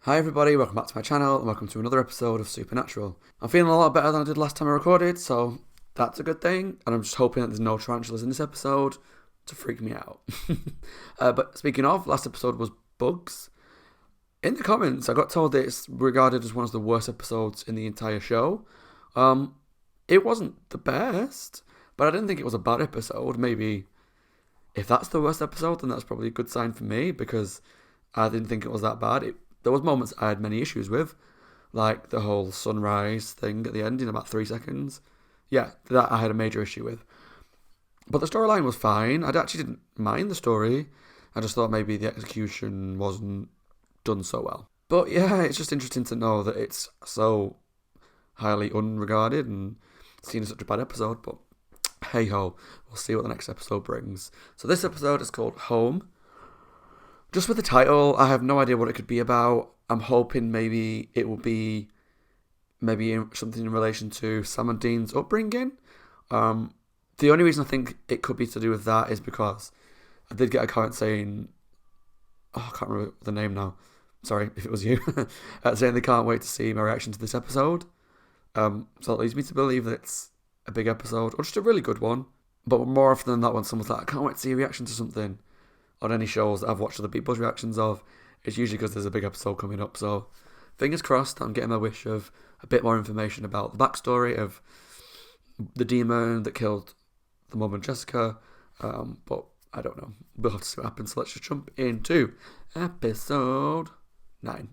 Hi everybody, welcome back to my channel and welcome to another episode of Supernatural. I'm feeling a lot better than I did last time I recorded, so that's a good thing, and I'm just hoping that there's no tarantulas in this episode to freak me out. But speaking of, last episode was bugs. In the comments, I got told that it's regarded as one of the worst episodes in the entire show. It wasn't the best, but I didn't think it was a bad episode. Maybe if that's the worst episode, then that's probably a good sign for me, because I didn't think it was that bad. There was moments I had many issues with, like the whole sunrise thing at the end in about 3 seconds. Yeah, that I had a major issue with. But the storyline was fine. I actually didn't mind the story. I just thought maybe the execution wasn't done so well. But yeah, it's just interesting to know that it's so highly unregarded and seen as such a bad episode. But hey ho, we'll see what the next episode brings. So this episode is called Home. Just with the title, I have no idea what it could be about. I'm hoping maybe it will be something in relation to Sam and Dean's upbringing. The only reason I think it could be to do with that is because I did get a comment saying, I can't remember the name now. Sorry if it was you. Saying they can't wait to see my reaction to this episode. So that leads me to believe that it's a big episode, or just a really good one. But more often than not, when someone's like, I can't wait to see a reaction to something on any shows that I've watched other people's reactions of, it's usually because there's a big episode coming up. So fingers crossed, I'm getting my wish of a bit more information about the backstory of the demon that killed the mum and Jessica. But I don't know. We'll have to see what happens. So let's just jump into episode 9.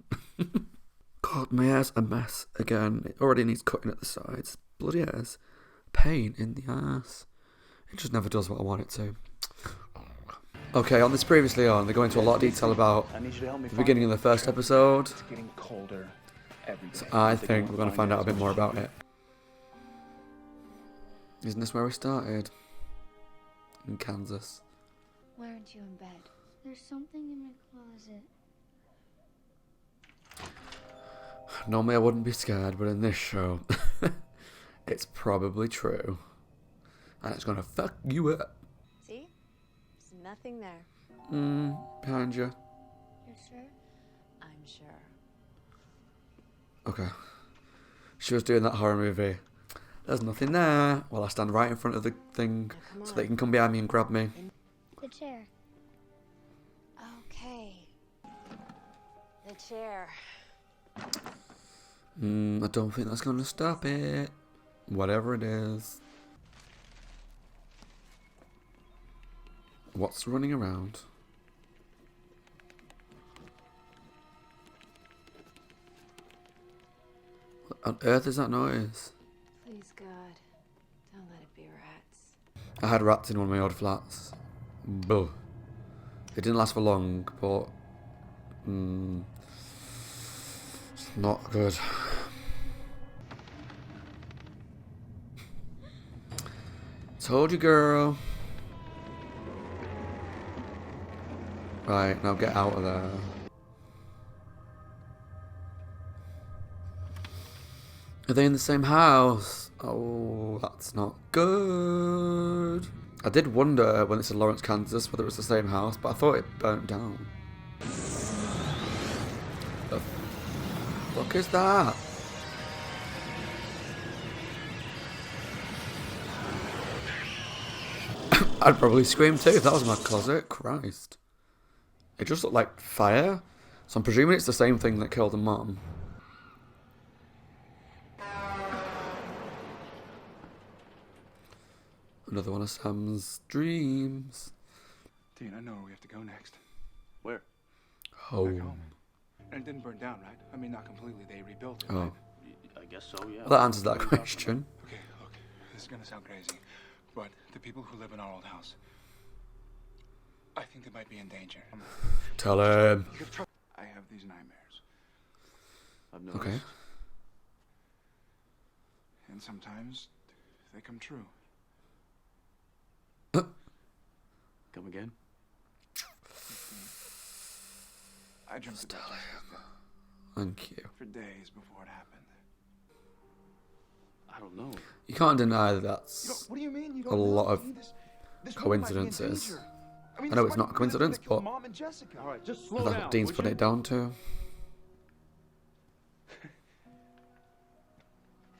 God, my hair's a mess again. It already needs cutting at the sides. Bloody hair's pain in the ass. It just never does what I want it to. Okay, on this previously on, they go into a lot of detail about the beginning of the first episode. It's getting colder every day. So I think we're going to find out a bit more about it. Isn't this where we started? In Kansas. Why aren't you in bed? There's something in my closet. Normally I wouldn't be scared, but in this show, it's probably true. And it's going to fuck you up. See? There's nothing there. Behind you. You're sure? I'm sure. Okay. She was doing that horror movie. There's nothing there. Well, I stand right in front of the thing so they can come behind me and grab me. The chair. Okay. The chair. I don't think that's going to stop it. Whatever it is. What's running around? What on earth is that noise? Please, God, don't let it be rats. I had rats in one of my old flats. Buh. It didn't last for long, but it's not good. Told you, girl. Right, now get out of there. Are they in the same house? Oh, that's not good. I did wonder when it's in Lawrence, Kansas, whether it was the same house, but I thought it burnt down. The fuck is that? I'd probably scream too if that was my closet. Christ. It just looked like fire, so I'm presuming it's the same thing that killed the mom. Another one of Sam's dreams. Dean, I know where we have to go next. Where? Back Home. home. And it didn't burn down, right? I mean, not completely. They rebuilt it. Oh. Right? I guess so, yeah. Well, that answers that question. Okay, look. This is gonna sound crazy, but the people who live in our old house, I think they might be in danger. Tell him. I have these nightmares, I've noticed. Okay. and sometimes they come true. Come again? I dreamt about Jessica Thank you. for days before it happened. I don't know. You can't deny that that's What do you mean? You a don't lot know? of This woman might be in coincidences. danger. I know it's not a coincidence, but All right, just that's what Dean's putting it down to.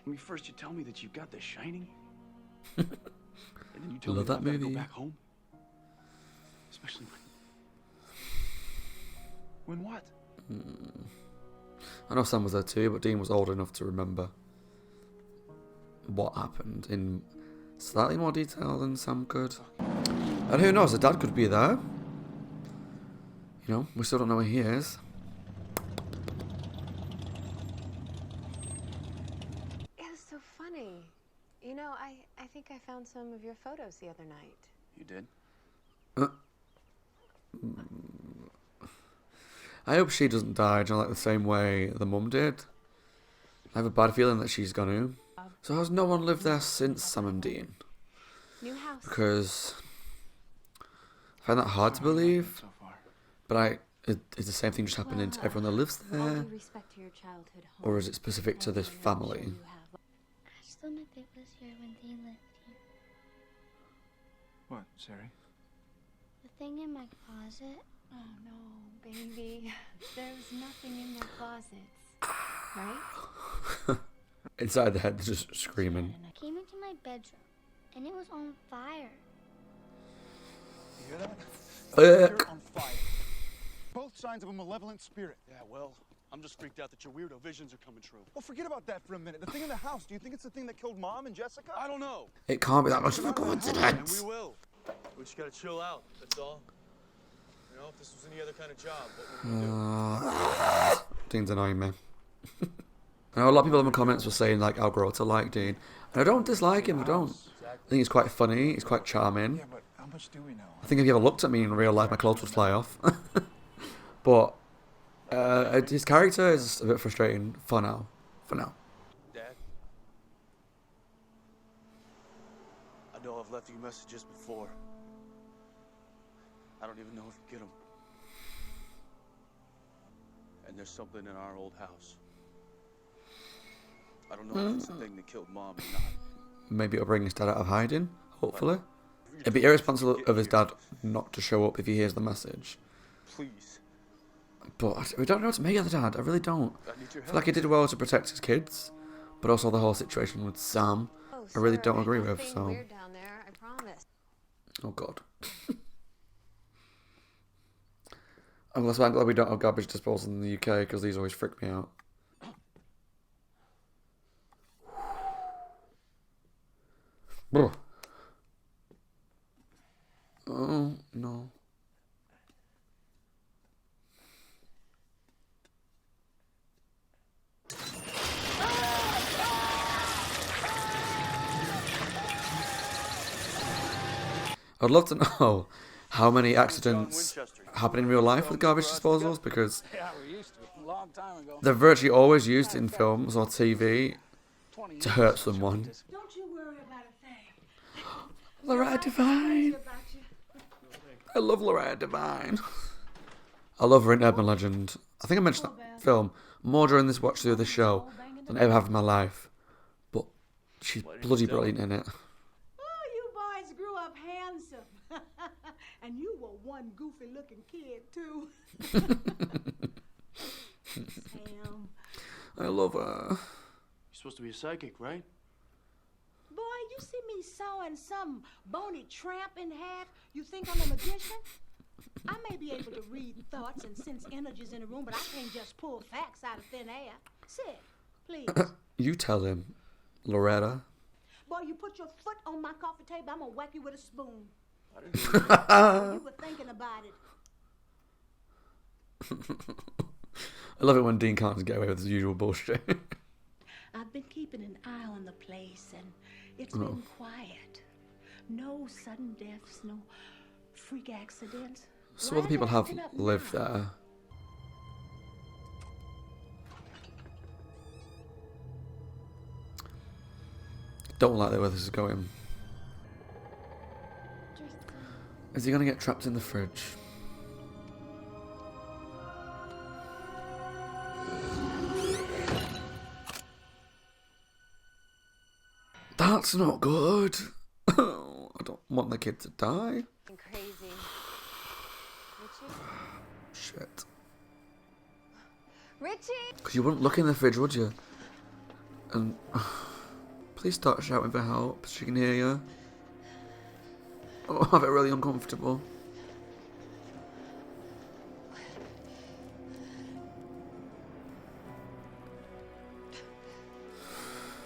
I mean, first you tell me that you've got The Shining, and then you tell me Love that that I've got to movie. go back home. Especially when what? I know Sam was there too, but Dean was old enough to remember what happened in slightly more detail than Sam could. And who knows, the dad could be there. You know, we still don't know where he is. It was so funny. You know, I think I found some of your photos the other night. You did? I hope she doesn't die, you know, like the same way the mum did. I have a bad feeling that she's gonna. So has no one lived there since Sam and Dean? New house. Because I find that hard to believe. So far. But is the same thing just happening to everyone that lives All there? due respect to your childhood home. Or is it specific to this family? Ashton, I think, was here when they lived here. What, Sari? The thing in my closet. Oh no, baby. There's nothing in their closets. Right? Inside the head, they're just screaming. I came into my bedroom, and it was on fire. You hear that? Ugh. You're on fire. Both signs of a malevolent spirit. Yeah, well, I'm just freaked out that your weirdo visions are coming true. Well, forget about that for a minute. The thing in the house, do you think it's the thing that killed Mom and Jessica? I don't know. It can't be that much of a And we coincidence. will. We just gotta chill out, that's all. You know, if this was any other kind of job, what would we do? Dean's annoying me. I know a lot of people in the comments were saying like I'll grow to like Dean. And I don't dislike him, I don't. I think he's quite funny, he's quite charming. Yeah, but how much do we know? I think if you ever looked at me in real life, my clothes would fly off. But his character is a bit frustrating for now. For now. Dad? I know I've left you messages before. I don't even know if you get them. And there's something in our old house. I don't know if it's the thing that killed Mom or not. Maybe it'll bring his dad out of hiding, hopefully. It'd be irresponsible of his dad not to show up if he hears the message. Please. But we don't know what to make of the dad, I really don't. I need your I help. feel like he did well to protect his kids, but also the whole situation with Sam, Oh, I really sir, don't agree with, nothing so... weird down there, I promise. Oh god. I'm glad we don't have garbage disposal in the UK, because these always freak me out. Ugh. Oh, no. I'd love to know how many accidents happen in real life with garbage disposals, because Yeah, we used to. A long time ago. they're virtually always used in films or TV 20 to years hurt ago. someone. Don't you worry about a thing. Loretta Devine. About you. I love Loretta Devine. I love her in Urban Legend. I think I mentioned that film more during this watch through of the show than I ever have in my life. But she's bloody brilliant in it. Oh, you boys grew up handsome. And you were one goofy looking kid, too. Sam. I love her. You're supposed to be a psychic, right? Boy, you see me sewing some bony tramp in half? You think I'm a magician? I may be able to read thoughts and sense energies in a room, but I can't just pull facts out of thin air. Sit, please. You tell him, Loretta. Boy, you put your foot on my coffee table, I'm gonna whack you with a spoon. I didn't You were thinking about it. I love it when Dean can't just get away with his usual bullshit. I've been keeping an eye on the place, and it's been quiet. No sudden deaths, no freak accidents. Some Why other is people it have acting up lived now? there. Don't like the way this is going. Is he gonna get trapped in the fridge? That's not good. I don't want the kid to die. Crazy. Richie? Shit. Richie! Because you wouldn't look in the fridge, would you? And Please start shouting for help. She can hear you. Oh, I feel really uncomfortable.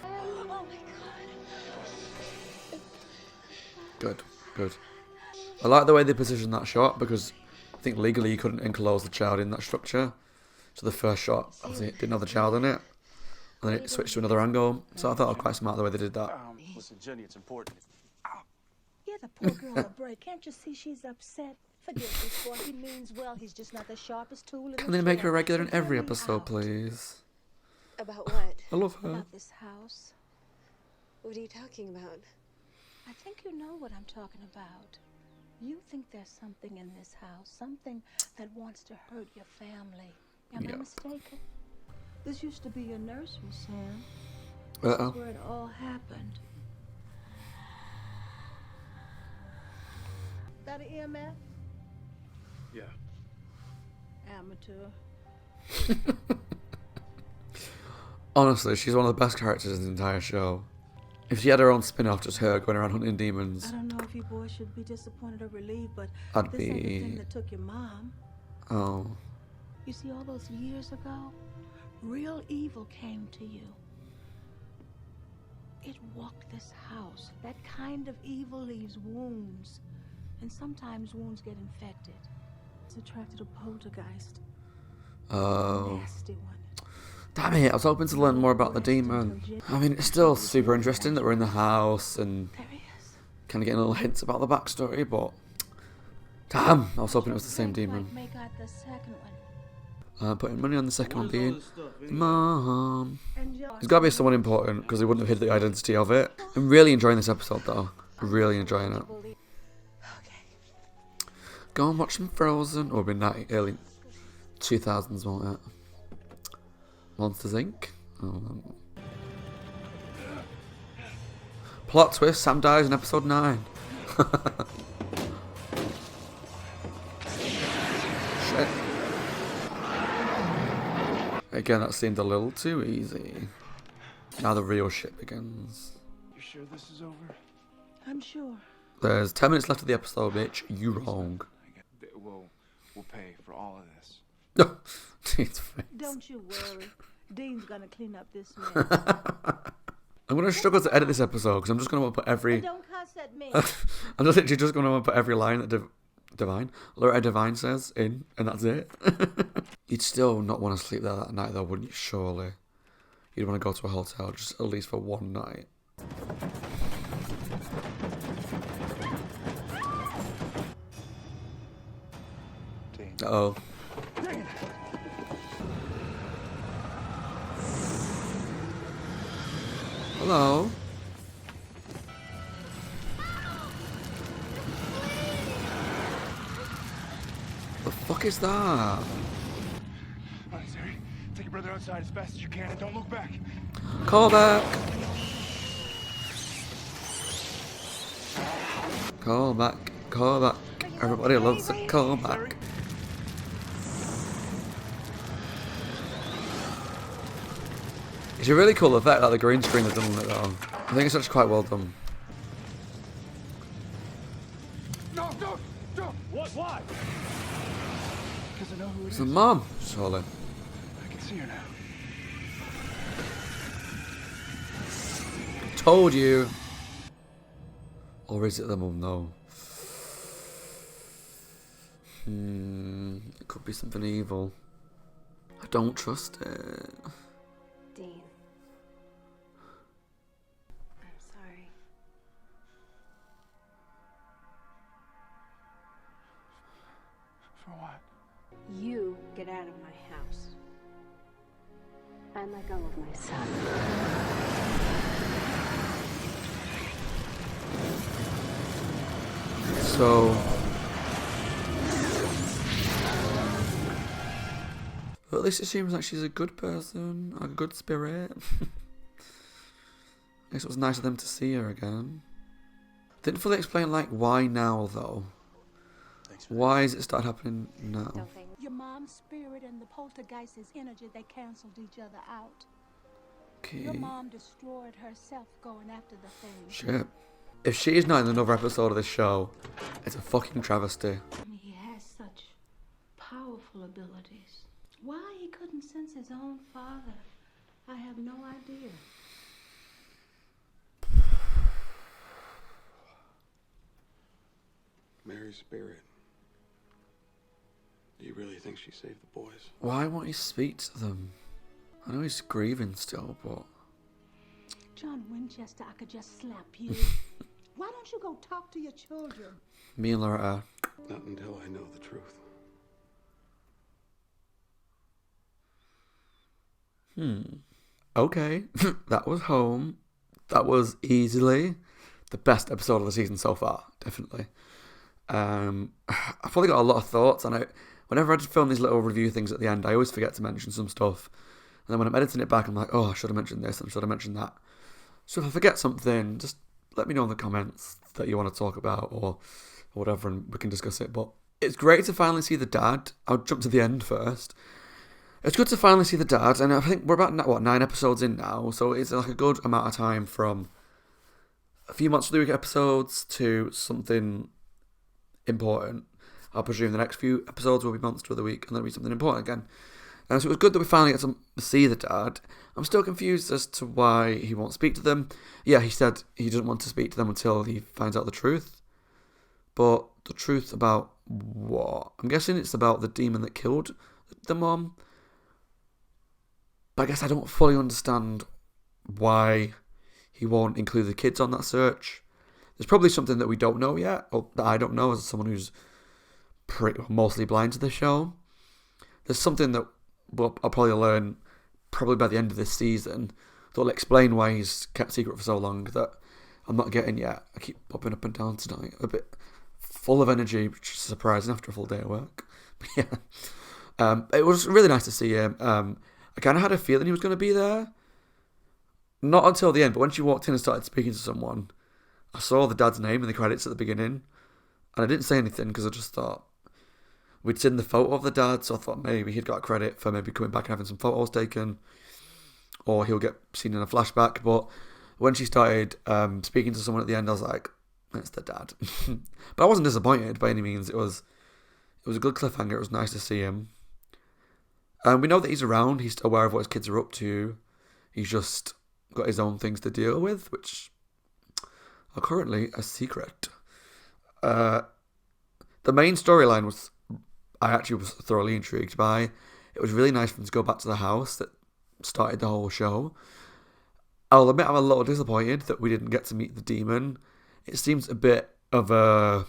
Oh my god. Good, good. I like the way they positioned that shot because I think legally you couldn't enclose the child in that structure. So the first shot, obviously, it didn't have the child in it. And then it switched to another angle. So I thought it was quite smart the way they did that. Listen, Jenny, it's important. Give the poor girl a break. Can't you see she's upset? Forgive this boy. He means well. He's just not the sharpest tool in the Can they make her shed. regular in So every hear me episode, out. please? About what? I love her. About this house. What are you talking about? I think you know what I'm talking about. You think there's something in this house, something that wants to hurt your family. Am Yeah. I mistaken? This used to be your nursery, Sam. Uh-oh. That's where it all happened. That an EMF? Yeah. Amateur. Honestly, she's one of the best characters in the entire show. If she had her own spin-off, just her going around hunting demons, I don't know if you boys should be disappointed or relieved, but I'd this ain't the thing be... that took your mom. Oh. You see, all those years ago, real evil came to you. It walked this house. That kind of evil leaves wounds. And sometimes wounds get infected. It's attracted to poltergeist. Oh. Nasty one. Damn it, I was hoping to learn more about the demon. I mean, it's still super interesting that we're in the house and There he is. kind of getting little hints about the backstory, but... Damn, I was hoping it was the same demon. Make out the second one. Putting money on the second one being... Mom. And Josh. There's got to be someone important, because they wouldn't have hid the identity of it. I'm really enjoying this episode, though. Really enjoying it. Okay. Go and watch some Frozen. Or it'll be early 2000s, won't it? Monsters, Inc. Oh. Plot twist, Sam dies in episode 9. Shit. Again, that seemed a little too easy. Now the real shit begins. You sure this is over? I'm sure. There's 10 minutes left of the episode, bitch. You wrong. We'll pay for all of this. It's fine. Don't you worry. Dean's gonna clean up this mess. I'm going to struggle to edit this episode because I'm just going to put every... And don't cuss at me. I'm just literally just going to put every line that Loretta Devine says in, and that's it. You'd still not want to sleep there that night though, wouldn't you, surely? You'd want to go to a hotel just at least for one night. Uh-oh. Hello? The fuck is that? All right, Sari. Take your brother outside as fast as you can and don't look back. Call back! Call back, call back. Everybody loves a call back. It's a really cool effect that the green screen has done on it though. I think it's actually quite well done. No, don't! What? Why? Because I know who it It's is. the mom, surely. I can see her now. Told you. Or is it the mum though? It could be something evil. I don't trust it. Dean. I'm sorry. For what? You get out of my house. And let go of my son. So, but at least it seems like she's a good person, a good spirit. I guess it was nice of them to see her again. Didn't fully explain like why now though. Why has it started happening now? Don't think. Your mom's spirit and the poltergeist's energy, they canceled each other out. Your Okay. mom destroyed herself going after the thing. Shit. If she is not in another episode of this show, it's a fucking travesty. He has such powerful abilities. Why he couldn't sense his own father, I have no idea. Mary's spirit. Do you really think she saved the boys? Why won't he speak to them? I know he's grieving still, but... John Winchester, I could just slap you. Why don't you go talk to your children? Me and Loretta. Not until I know the truth. Okay, that was Home. That was easily the best episode of the season so far, definitely. I've probably got a lot of thoughts, and whenever I film these little review things at the end, I always forget to mention some stuff. And then when I'm editing it back, I'm like, oh, I should have mentioned this and should have mentioned that. So if I forget something, just let me know in the comments that you want to talk about or whatever, and we can discuss it. But it's great to finally see the dad. I'll jump to the end first. It's good to finally see the dad, and I think we're about, 9 episodes in now, so it's like a good amount of time from a few Monster of the Week episodes to something important. I'll presume the next few episodes will be Monster of the Week, and there'll be something important again. So it was good that we finally get to see the dad. I'm still confused as to why he won't speak to them. Yeah, he said he doesn't want to speak to them until he finds out the truth. But the truth about what? I'm guessing it's about the demon that killed the mom. But I guess I don't fully understand why he won't include the kids on that search. There's probably something that we don't know yet, or that I don't know as someone who's mostly blind to the show. There's something that I'll probably learn probably by the end of this season that will explain why he's kept secret for so long that I'm not getting yet. I keep popping up and down tonight, a bit full of energy, which is surprising after a full day of work. But yeah, it was really nice to see him. I kind of had a feeling he was going to be there. Not until the end, but when she walked in and started speaking to someone, I saw the dad's name in the credits at the beginning, and I didn't say anything because I just thought we'd seen the photo of the dad, so I thought maybe he'd got credit for maybe coming back and having some photos taken, or he'll get seen in a flashback. But when she started speaking to someone at the end, I was like, it's the dad. But I wasn't disappointed by any means. It was a good cliffhanger. It was nice to see him. We know that he's around. He's aware of what his kids are up to. He's just got his own things to deal with, which are currently a secret. The main storyline was, I actually was thoroughly intrigued by. It was really nice for them to go back to the house that started the whole show. I'll admit I'm a little disappointed that we didn't get to meet the demon. It seems a bit of a...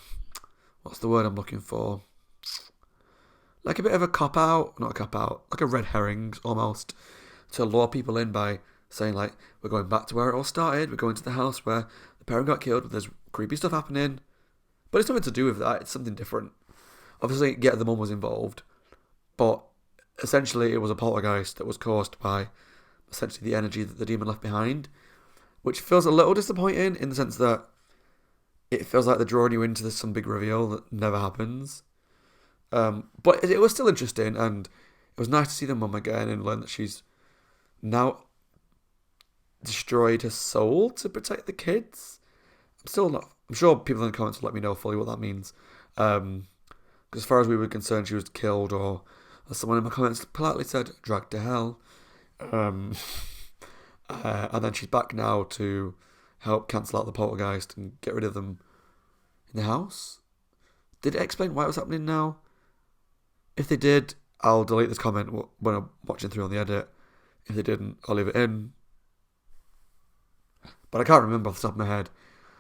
what's the word I'm looking for? Like a bit of a cop-out. Not a cop-out. Like a red herring, almost. To lure people in by saying, like, we're going back to where it all started. We're going to the house where the parent got killed. There's creepy stuff happening. But it's nothing to do with that. It's something different. Obviously, yeah, the mum was involved. But essentially, it was a poltergeist that was caused by essentially the energy that the demon left behind. Which feels a little disappointing in the sense that it feels like they're drawing you into some big reveal that never happens. But it was still interesting, and it was nice to see the mum again and learn that she's now destroyed her soul to protect the kids. I'm sure people in the comments will let me know fully what that means. Because as far as we were concerned, she was killed, or as someone in my comments politely said, dragged to hell. And then she's back now to help cancel out the poltergeist and get rid of them in the house. Did it explain why it was happening now? If they did, I'll delete this comment when I'm watching through on the edit. If they didn't, I'll leave it in. But I can't remember off the top of my head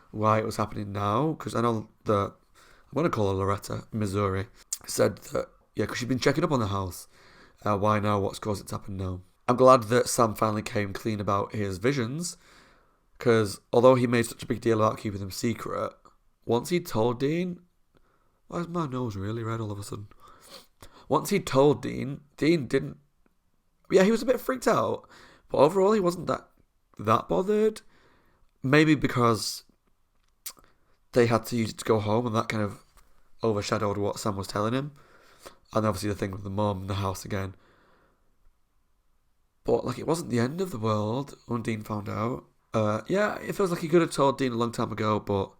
why it was happening now, because I know that, I'm going to call her Loretta, Missouri, said that, yeah, because she'd been checking up on the house. Why now? What's caused it to happen now? I'm glad that Sam finally came clean about his visions, because although he made such a big deal about keeping them secret, once he told Dean... Why is my nose really red all of a sudden? Once he told Dean didn't... Yeah, he was a bit freaked out, but overall he wasn't that bothered. Maybe because they had to use it to go home, and that kind of overshadowed what Sam was telling him. And obviously the thing with the mum and the house again. But like, it wasn't the end of the world when Dean found out. Yeah, it feels like he could have told Dean a long time ago, but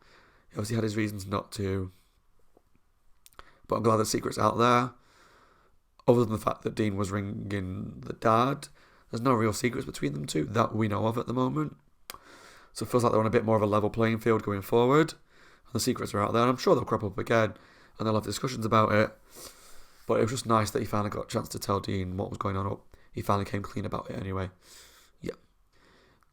he obviously had his reasons not to. But I'm glad the secret's out there. Other than the fact that Dean was ringing the dad, there's no real secrets between them two that we know of at the moment. So it feels like they're on a bit more of a level playing field going forward. And the secrets are out there, and I'm sure they'll crop up again, and they'll have discussions about it. But it was just nice that he finally got a chance to tell Dean what was going on. He finally came clean about it anyway. Yeah.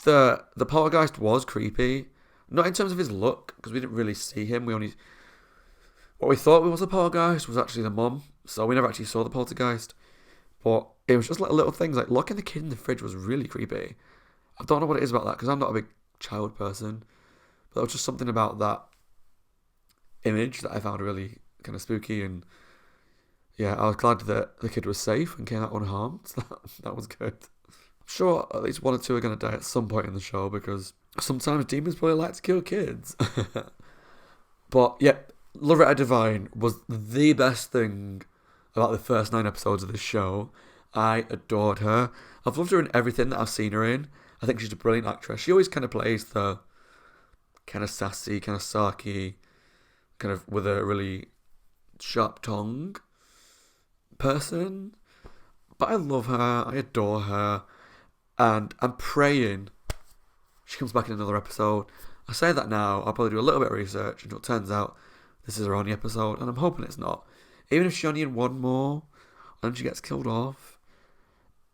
The poltergeist was creepy. Not in terms of his look, because we didn't really see him. What we thought was the poltergeist was actually the mum. So we never actually saw the poltergeist. But it was just like little things. Like locking the kid in the fridge was really creepy. I don't know what it is about that, because I'm not a big child person. But there was just something about that image that I found really kind of spooky. And yeah, I was glad that the kid was safe and came out unharmed. So that was good. I'm sure at least one or two are going to die at some point in the show, because sometimes demons probably like to kill kids. But yeah, Loretta Devine was the best thing about the first 9 episodes of this show. I adored her. I've loved her in everything that I've seen her in. I think she's a brilliant actress. She always kind of plays the kind of sassy, kind of sarky, kind of with a really sharp tongue person. But I love her. I adore her. And I'm praying she comes back in another episode. I say that now. I'll probably do a little bit of research until it turns out this is her only episode. And I'm hoping it's not. Even if she's only in one more and she gets killed off.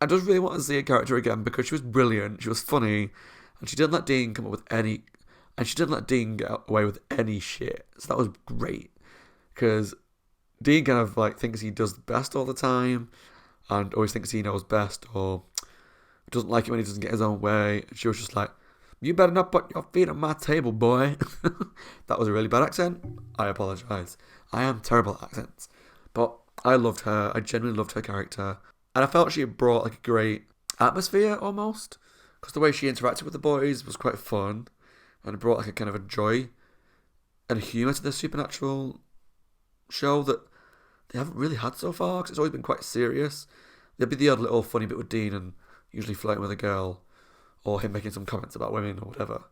I just really want to see a character again, because she was brilliant. She was funny. And she didn't let Dean come up with any... And she didn't let Dean get away with any shit. So that was great. Because Dean kind of like thinks he does the best all the time. And always thinks he knows best. Or doesn't like it when he doesn't get his own way. And she was just like, you better not put your feet on my table, boy. That was a really bad accent. I apologise. I am terrible at accents. But I loved her. I genuinely loved her character. And I felt she brought like a great atmosphere almost. Because the way she interacted with the boys was quite fun. And it brought like a kind of a joy and a humour to the supernatural show that they haven't really had so far. Because it's always been quite serious. There'd be the odd little funny bit with Dean and usually flirting with a girl. Or him making some comments about women or whatever.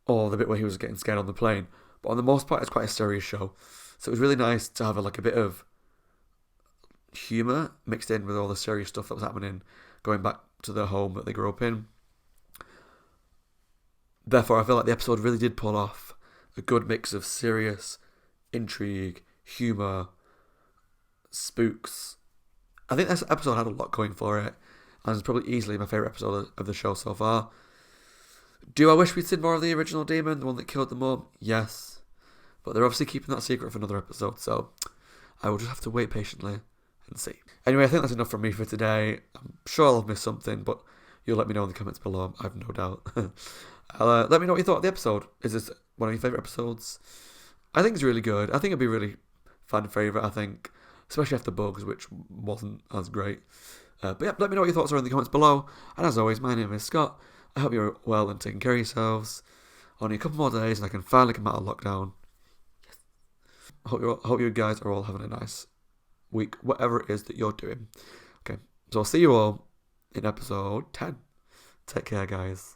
Or the bit where he was getting scared on the plane. But on the most part, it's quite a serious show. So it was really nice to have like a bit of humour mixed in with all the serious stuff that was happening, going back to the home that they grew up in. Therefore, I feel like the episode really did pull off a good mix of serious, intrigue, humour, spooks. I think this episode had a lot going for it, and it's probably easily my favourite episode of the show so far. Do I wish we'd seen more of the original demon, the one that killed the mum? Yes. But they're obviously keeping that secret for another episode, so I will just have to wait patiently and see. Anyway, I think that's enough from me for today. I'm sure I'll have missed something, but you'll let me know in the comments below, I have no doubt. Let me know what you thought of the episode. Is this one of your favourite episodes? I think it's really good. I think it'd be a really fan favourite, I think. Especially after Bugs, which wasn't as great. But yeah, let me know what your thoughts are in the comments below. And as always, my name is Scott. I hope you're well and taking care of yourselves. Only a couple more days and I can finally come out of lockdown. Yes. Hope you guys are all having a nice week, whatever it is that you're doing. Okay, so I'll see you all in episode 10. Take care, guys.